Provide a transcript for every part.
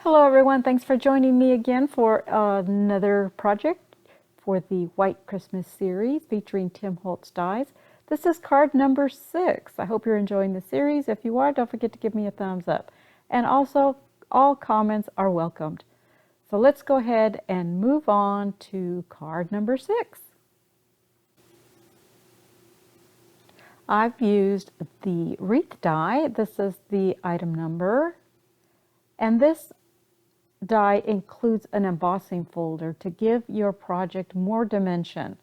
Hello everyone, thanks for joining me again for another project for the White Christmas series featuring Tim Holtz dies. This is card number 6. I hope you're enjoying the series. If you are, don't forget to give me a thumbs up. And also, all comments are welcomed. So let's go ahead and move on to card number 6. I've used the wreath die. This is the item number. And this die includes an embossing folder to give your project more dimension.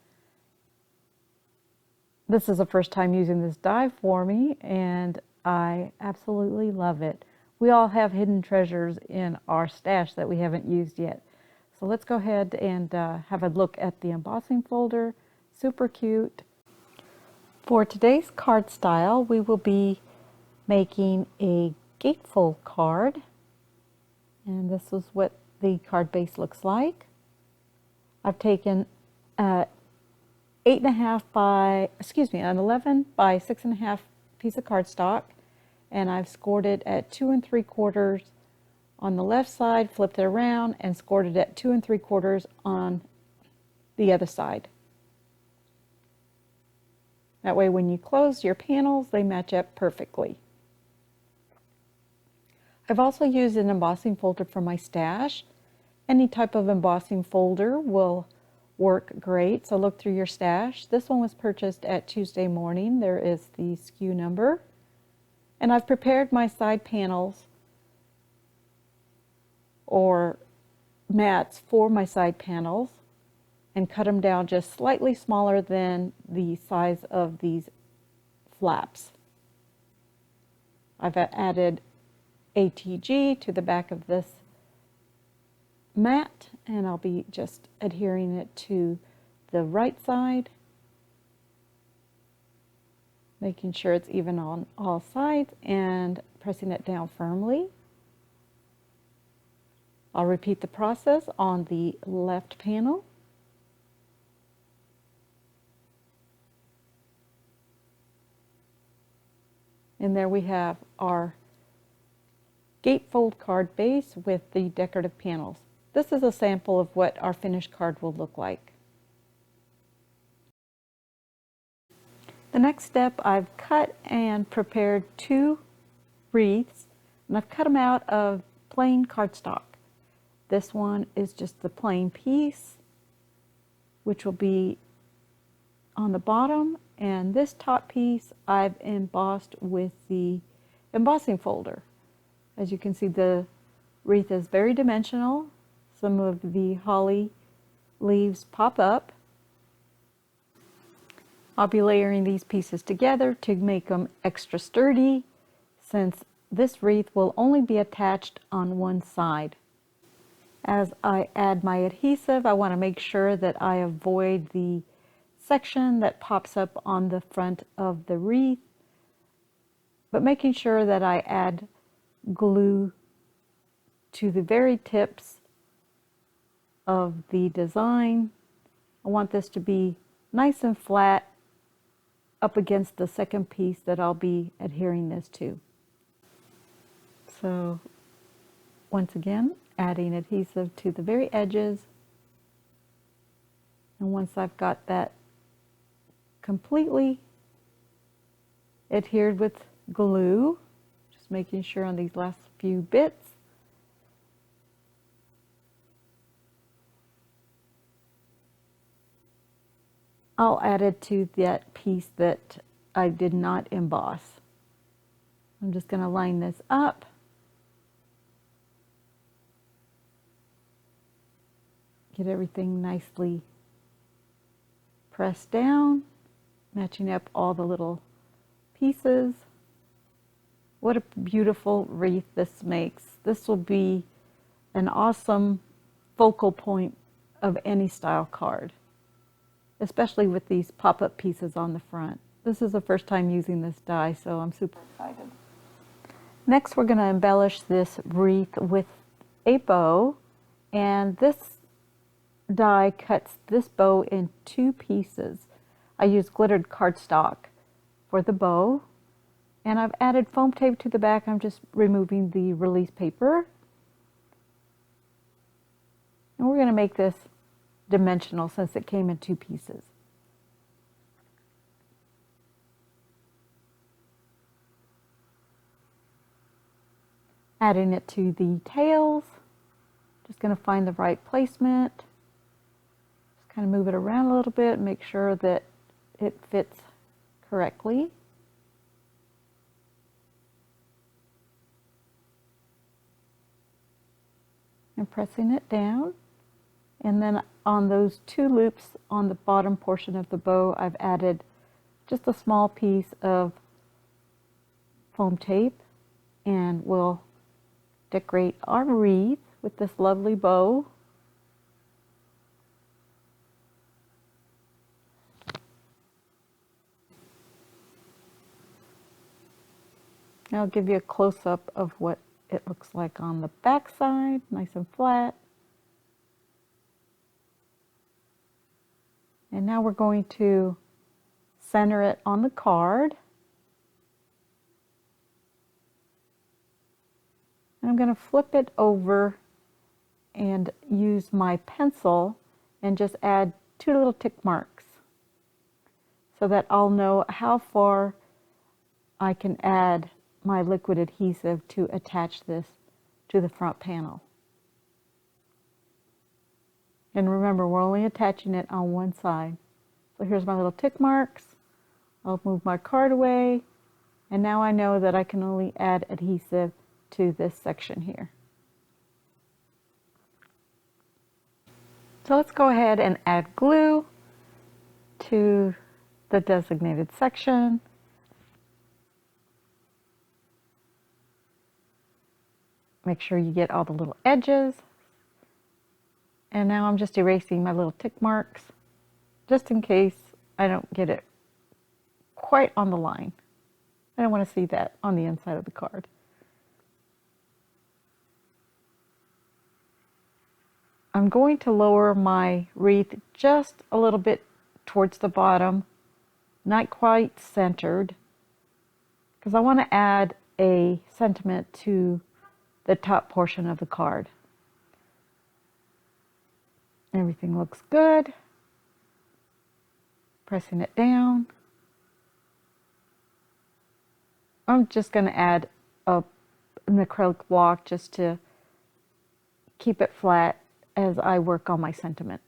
This is the first time using this die for me, and I absolutely love it. We all have hidden treasures in our stash that we haven't used yet. So let's go ahead and have a look at the embossing folder. Super cute. For today's card style, we will be making a gatefold card. And this is what the card base looks like. I've taken an 11 by 6.5 piece of cardstock, and I've scored it at 2 3/4 on the left side, flipped it around, and scored it at 2 3/4 on the other side. That way when you close your panels, they match up perfectly. I've also used an embossing folder for my stash. Any type of embossing folder will work great, so look through your stash. This one was purchased at Tuesday Morning. There is the SKU number. And I've prepared my side panels or mats for my side panels and cut them down just slightly smaller than the size of these flaps. I've added ATG to the back of this mat, and I'll be just adhering it to the right side, making sure it's even on all sides and pressing it down firmly. I'll repeat the process on the left panel. And there we have our gatefold card base with the decorative panels. This is a sample of what our finished card will look like. The next step, I've cut and prepared 2 wreaths, and I've cut them out of plain cardstock. This one is just the plain piece, which will be on the bottom, and this top piece I've embossed with the embossing folder. As you can see, the wreath is very dimensional. Some of the holly leaves pop up. I'll be layering these pieces together to make them extra sturdy, since this wreath will only be attached on one side. As I add my adhesive, I want to make sure that I avoid the section that pops up on the front of the wreath, but making sure that I add glue to the very tips of the design. I want this to be nice and flat up against the second piece that I'll be adhering this to. So once again, adding adhesive to the very edges, and once I've got that completely adhered with glue, just making sure on these last few bits, I'll add it to that piece that I did not emboss. I'm just going to line this up. Get everything nicely pressed down, matching up all the little pieces. What a beautiful wreath this makes. This will be an awesome focal point of any style card, especially with these pop-up pieces on the front. This is the first time using this die, so I'm super excited. Next, we're going to embellish this wreath with a bow, and this die cuts this bow in 2 pieces. I use glittered cardstock for the bow, and I've added foam tape to the back. I'm just removing the release paper. And we're going to make this dimensional since it came in 2 pieces. Adding it to the tails. Just going to find the right placement. Just kind of move it around a little bit, make sure that it fits correctly. And pressing it down. And then on those 2 loops on the bottom portion of the bow, I've added just a small piece of foam tape, and we'll decorate our wreath with this lovely bow. Now I'll give you a close-up of what it looks like on the back side, nice and flat. And now we're going to center it on the card. And I'm going to flip it over and use my pencil and just add 2 little tick marks so that I'll know how far I can add my liquid adhesive to attach this to the front panel. And remember, we're only attaching it on one side. So here's my little tick marks. I'll move my card away, and now I know that I can only add adhesive to this section here. So let's go ahead and add glue to the designated section. Make sure you get all the little edges. And now I'm just erasing my little tick marks, just in case I don't get it quite on the line. I don't want to see that on the inside of the card. I'm going to lower my wreath just a little bit towards the bottom, not quite centered, because I want to add a sentiment to the top portion of the card. Everything looks good. Pressing it down. I'm just going to add an acrylic block just to keep it flat as I work on my sentiment.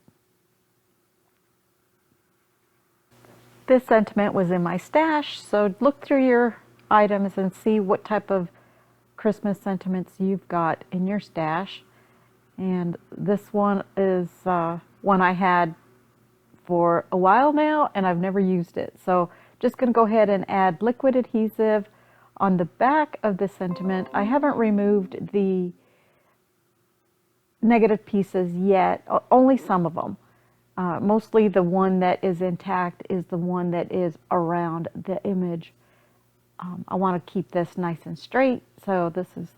This sentiment was in my stash, so look through your items and see what type of Christmas sentiments you've got in your stash. And this one is one I had for a while now, and I've never used it. So just going to go ahead and add liquid adhesive on the back of the sentiment. I haven't removed the negative pieces yet, only some of them. Mostly the one that is intact is the one that is around the image. I want to keep this nice and straight, so this is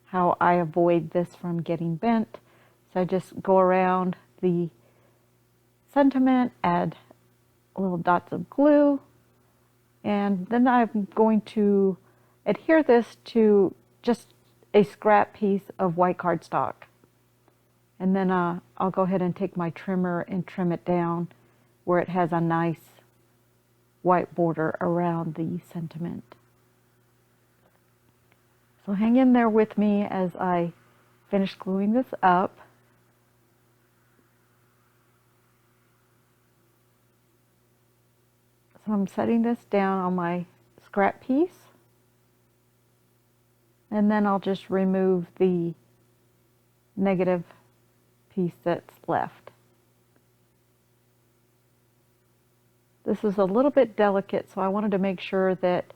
how I avoid this from getting bent. So I just go around the sentiment, add little dots of glue, and then I'm going to adhere this to just a scrap piece of white cardstock. And then I'll go ahead and take my trimmer and trim it down where it has a nice white border around the sentiment. So hang in there with me as I finish gluing this up. So I'm setting this down on my scrap piece, and then I'll just remove the negative piece that's left. This is a little bit delicate, so I wanted to make sure that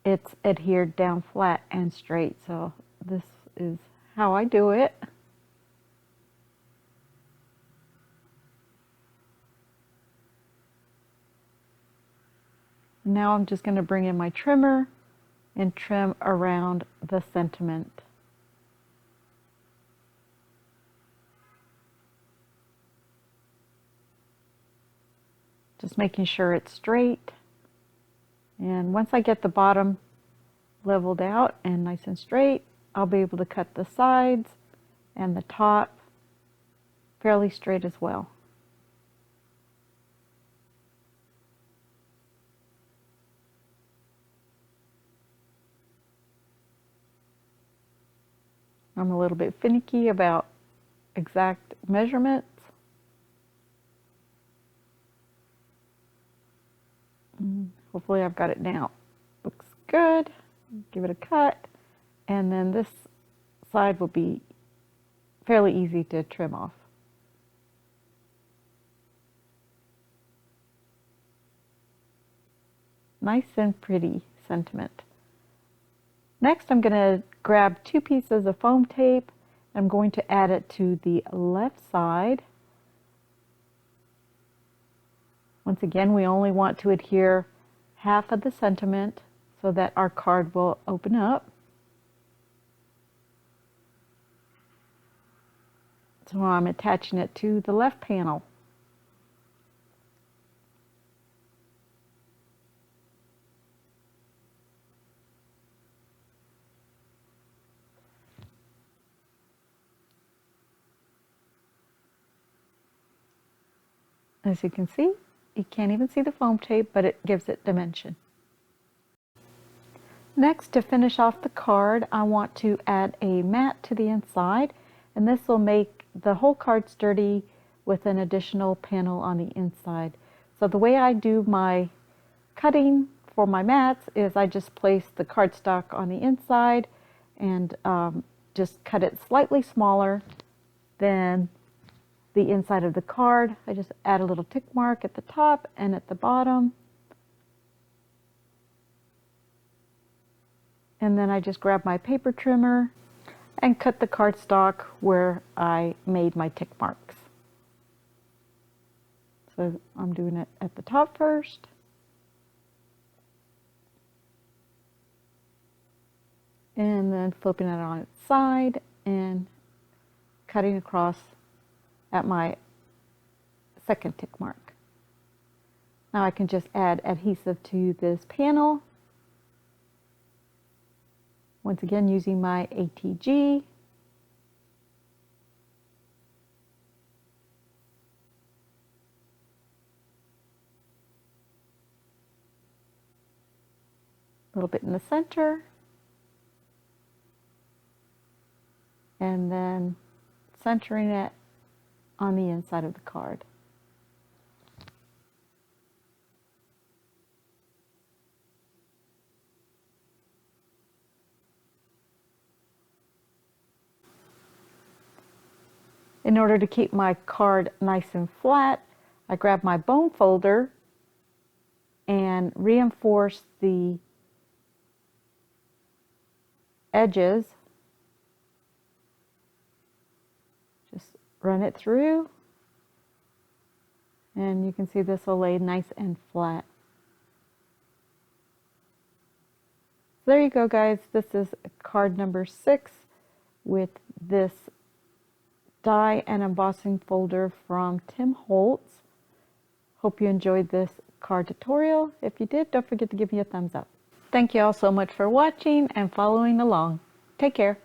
it's adhered down flat and straight. So this is how I do it. Now I'm just going to bring in my trimmer and trim around the sentiment. Just making sure it's straight. And once I get the bottom leveled out and nice and straight, I'll be able to cut the sides and the top fairly straight as well. I'm a little bit finicky about exact measurements. Hopefully I've got it now. Looks good. Give it a cut. And then this side will be fairly easy to trim off. Nice and pretty sentiment. Next, I'm going to grab 2 pieces of foam tape. I'm going to add it to the left side. Once again, we only want to adhere half of the sentiment so that our card will open up. So I'm attaching it to the left panel. As you can see, you can't even see the foam tape, but it gives it dimension. Next, to finish off the card, I want to add a mat to the inside, and this will make the whole card sturdy with an additional panel on the inside. So the way I do my cutting for my mats is I just place the cardstock on the inside and just cut it slightly smaller than the inside of the card. I just add a little tick mark at the top and at the bottom. And then I just grab my paper trimmer and cut the cardstock where I made my tick marks. So I'm doing it at the top first. And then flipping it on its side and cutting across at my second tick mark. Now I can just add adhesive to this panel. Once again, using my ATG. A little bit in the center. And then centering it on the inside of the card. In order to keep my card nice and flat, I grab my bone folder and reinforce the edges. Just run it through, and you can see this will lay nice and flat. So there you go, guys. This is card number 6 with this die and embossing folder from Tim Holtz. Hope you enjoyed this card tutorial. If you did, don't forget to give me a thumbs up. Thank you all so much for watching and following along. Take care.